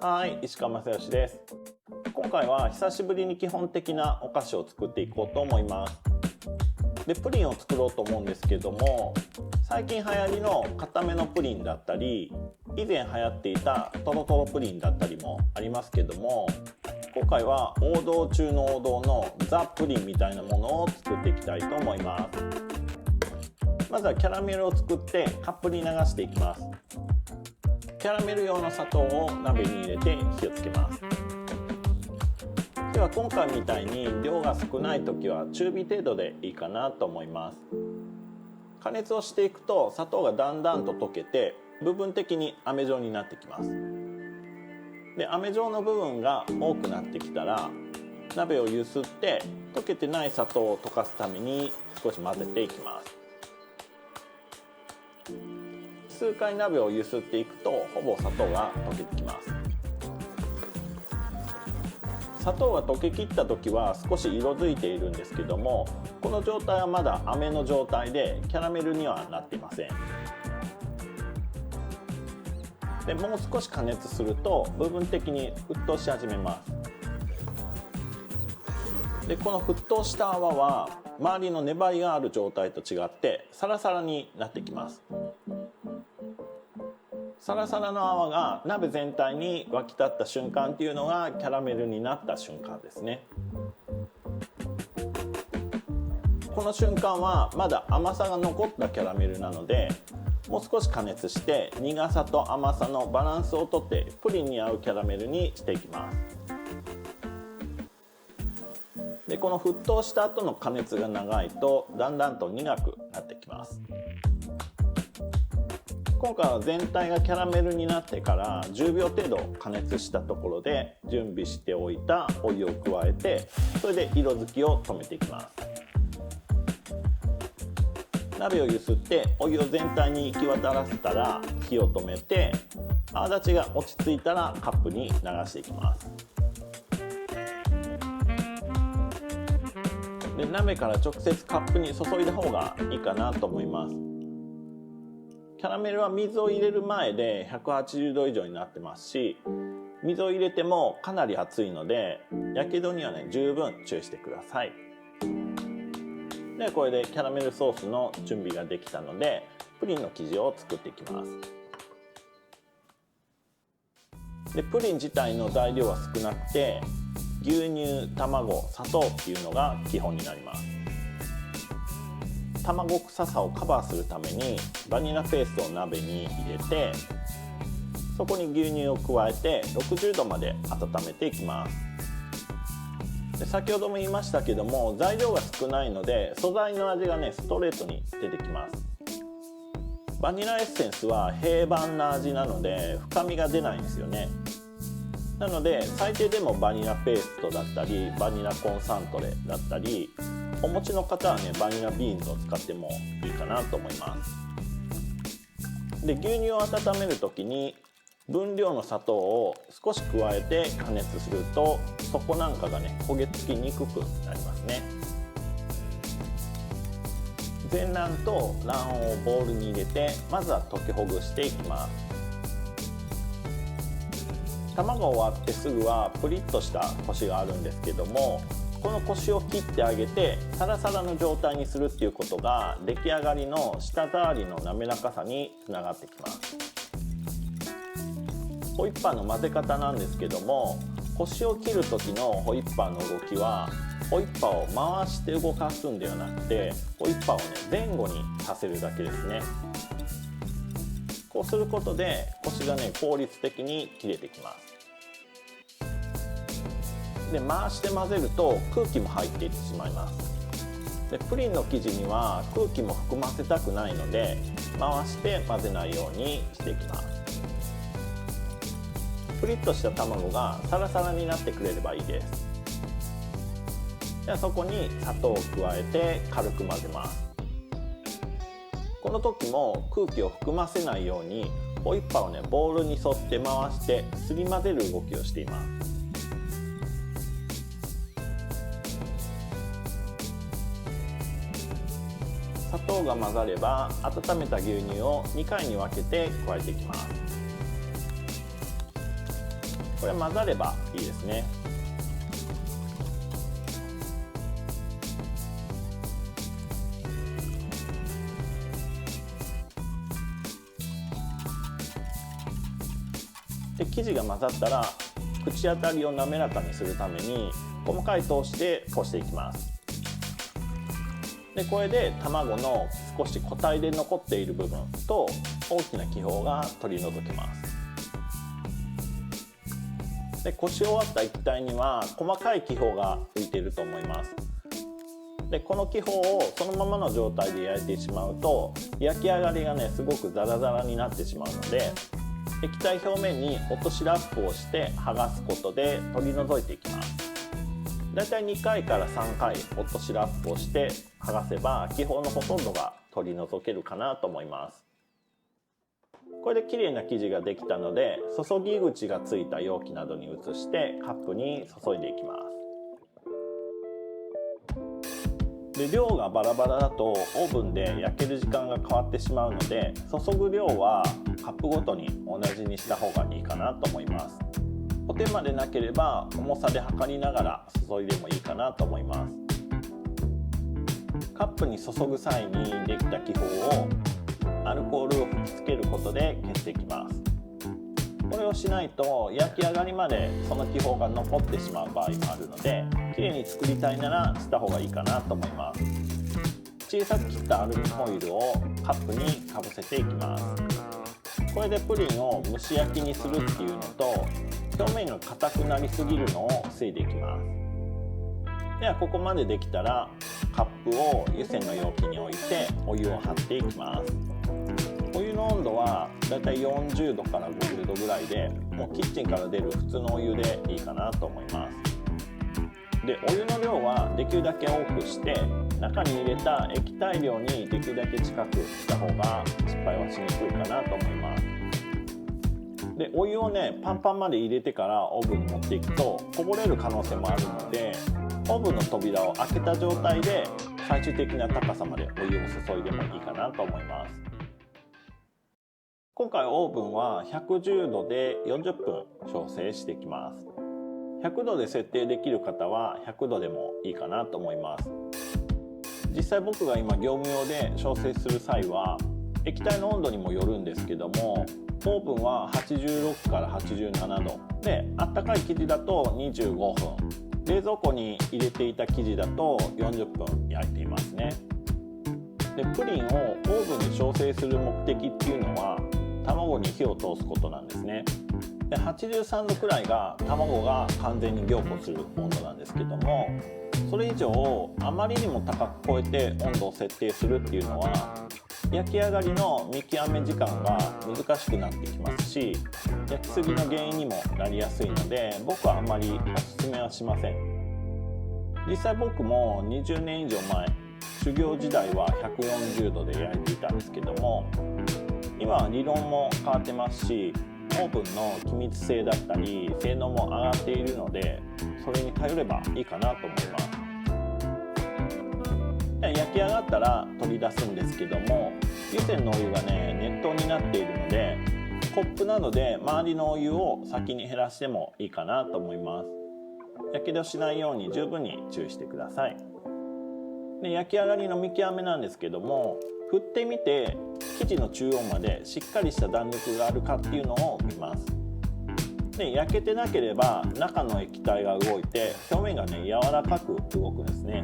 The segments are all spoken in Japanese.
はい、石川正義です。今回は久しぶりに基本的なお菓子を作っていこうと思います。で、プリンを作ろうと思うんですけども、最近流行りの固めのプリンだったり、以前流行っていたトロトロプリンだったりもありますけども、今回は王道中の王道のザ・プリンみたいなものを作っていきたいと思います。まずはキャラメルを作ってカップに流していきます。キャラメル用の砂糖を鍋に入れて火をつけます。では今回みたいに量が少ない時は中火程度でいいかなと思います。加熱をしていくと砂糖がだんだんと溶けて部分的に飴状になってきます。で、飴状の部分が多くなってきたら鍋をゆすって溶けてない砂糖を溶かすために少し混ぜていきます。数回鍋をゆすっていくとほぼ砂糖が溶けてきます。砂糖が溶けきった時は少し色づいているんですけども、この状態はまだ飴の状態でキャラメルにはなっていません。で、もう少し加熱すると部分的に沸騰し始めます。で、この沸騰した泡は周りの粘りがある状態と違ってサラサラになってきます。サラサラの泡が鍋全体に沸き立った瞬間っていうのがキャラメルになった瞬間ですね。この瞬間はまだ甘さが残ったキャラメルなので、もう少し加熱して苦さと甘さのバランスをとってプリンに合うキャラメルにしていきます。で、この沸騰した後の加熱が長いとだんだんと苦くなってきます。今回は全体がキャラメルになってから10秒程度加熱したところで準備しておいたお湯を加えて、それで色づきを止めていきます。鍋をゆすってお湯を全体に行き渡らせたら火を止めて、泡立ちが落ち着いたらカップに流していきます。で、鍋から直接カップに注いだ方がいいかなと思います。キャラメルは水を入れる前で180度以上になってますし、水を入れてもかなり熱いのでやけどにはね、十分注意してください。で、これでキャラメルソースの準備ができたのでプリンの生地を作っていきます。で、プリン自体の材料は少なくて牛乳、卵、砂糖っていうのが基本になります。卵臭さをカバーするためにバニラペーストを鍋に入れて、そこに牛乳を加えて60度まで温めていきます。で、先ほども言いましたけども材料が少ないので素材の味がね、ストレートに出てきます。バニラエッセンスは平板な味なので深みが出ないんですよね。なので最低でもバニラペーストだったりバニラコンサントレだったり、お持ちの方はね、バニラビーンズを使ってもいいかなと思います。で、牛乳を温める時に分量の砂糖を少し加えて加熱すると底なんかがね、焦げ付きにくくなりますね。全卵と卵黄をボウルに入れてまずは溶きほぐしていきます。卵を割ってすぐはプリッとしたコシがあるんですけども、このコシを切ってあげてサラサラの状態にするっていうことが出来上がりの舌触りの滑らかさにつながってきます。ホイッパーの混ぜ方なんですけども、コシを切る時のホイッパーの動きはホイッパーを回して動かすんではなくて、ホイッパーをね、前後にさせるだけですね。こうすることでコシがね、効率的に切れてきます。で、回して混ぜると空気も入っていってしまいます。で、プリンの生地には空気も含ませたくないので回して混ぜないようにしていきます。プリッとした卵がサラサラになってくれればいいです。ではそこに砂糖を加えて軽く混ぜます。この時も空気を含ませないようにホイッパーをね、ボウルに沿って回してすり混ぜる動きをしています。砂糖が混ざれば温めた牛乳を2回に分けて加えていきます。これ混ざればいいですね。で生地が混ざったら口当たりを滑らかにするために細かい通しでこしていきます。でこれで卵の少し固体で残っている部分と大きな気泡が取り除けます。でこし終わった液体には細かい気泡が浮いていると思います。でこの気泡をそのままの状態で焼いてしまうと焼き上がりがねすごくザラザラになってしまうので、液体表面に落としラップをして剥がすことで取り除いていきます。だいたい2回から3回落としラップをして剥がせば気泡のほとんどが取り除けるかなと思います。これで綺麗な生地ができたので注ぎ口がついた容器などに移してカップに注いでいきます。で量がバラバラだとオーブンで焼ける時間が変わってしまうので注ぐ量はカップごとに同じにした方がいいかなと思います。お手間でなければ重さで測りながら注いでもいいかなと思います。カップに注ぐ際にできた気泡をアルコールを吹きつけることで消していきます。これをしないと焼き上がりまでその気泡が残ってしまう場合もあるのできれいに作りたいならした方がいいかなと思います。小さく切ったアルミホイルをカップにかぶせていきます。これでプリンを蒸し焼きにするっていうのと表面が硬くなりすぎるのを防いでいきます。ではここまでできたらカップを湯煎の容器に置いてお湯を張っていきます。お湯の温度はだいたい40度から50度ぐらいでもうキッチンから出る普通のお湯でいいかなと思います。でお湯の量はできるだけ多くして中に入れた液体量にできるだけ近くした方が失敗はしにくいかなと思います。でお湯をねパンパンまで入れてからオーブンに持っていくとこぼれる可能性もあるのでオーブンの扉を開けた状態で最終的な高さまでお湯を注いでもいいかなと思います。今回オーブンは110度で40分調整していきます。100度で設定できる方は100度でもいいかなと思います。実際僕が今業務用で調整する際は液体の温度にもよるんですけどもオーブンは86から87度であったかい生地だと25分冷蔵庫に入れていた生地だと40分焼いていますね。でプリンをオーブンで調整する目的っていうのは卵に火を通すことなんですね。で83度くらいが卵が完全に凝固する温度なんですけどもそれ以上あまりにも高く超えて温度を設定するっていうのは焼き上がりの見極め時間が難しくなってきますし焼きすぎの原因にもなりやすいので僕はあまりおすすめはしません。実際僕も20年以上前修行時代は140度で焼いていたんですけども今は理論も変わってますしオーブンの気密性だったり性能も上がっているのでそれに頼ればいいかなと思います。焼き上がったら取り出すんですけども湯煎のお湯がね熱湯になっているのでコップなどで周りのお湯を先に減らしてもいいかなと思います。やけどしないように十分に注意してください。で焼き上がりの見極めなんですけども振ってみて生地の中央までしっかりした弾力があるかっていうのを見ます。で焼けてなければ中の液体が動いて表面がね柔らかく動くんですね。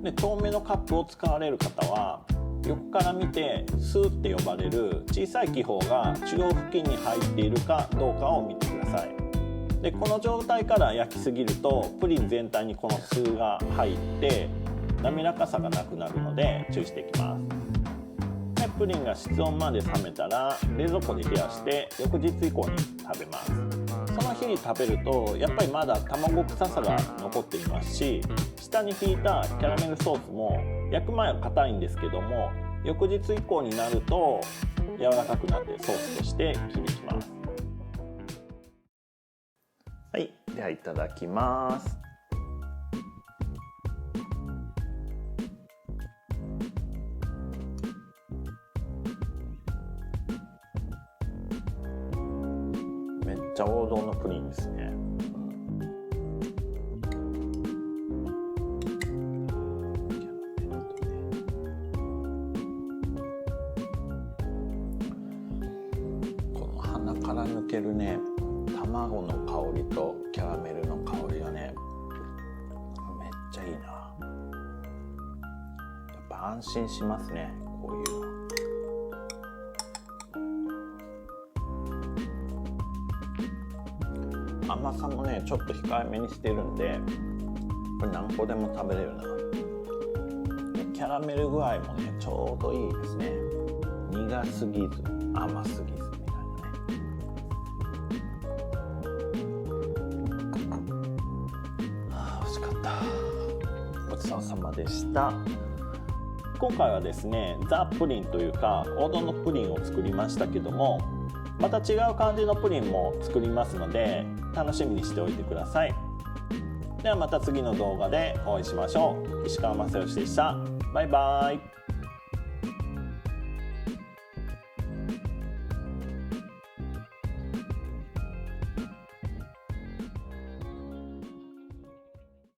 で透明のカップを使われる方は横から見てスーって呼ばれる小さい気泡が中央付近に入っているかどうかを見てください。でこの状態から焼きすぎるとプリン全体にこのスーが入って滑らかさがなくなるので注意していきます。でプリンが室温まで冷めたら冷蔵庫で冷やして翌日以降に食べます。その日に食べるとやっぱりまだ卵臭さが残っていますし下に引いたキャラメルソースも焼く前は硬いんですけども翌日以降になると柔らかくなってソースとして響きます。はい、ではいただきます。めっちゃ道のプリンですね。この鼻から抜けるね、卵の香りとキャラメルの香りがね、めっちゃいいな。やっぱ安心しますね、こういうの。甘さもねちょっと控えめにしてるんで、これ何個でも食べれるな。キャラメル具合もねちょうどいいですね。苦すぎず甘すぎずみたいなね。美味しかった。ごちそうさまでした。今回はですねザ・プリンというか王道のプリンを作りましたけども、また違う感じのプリンも作りますので楽しみにしておいてください。ではまた次の動画でお会いしましょう。石川正義でした。バイバイ。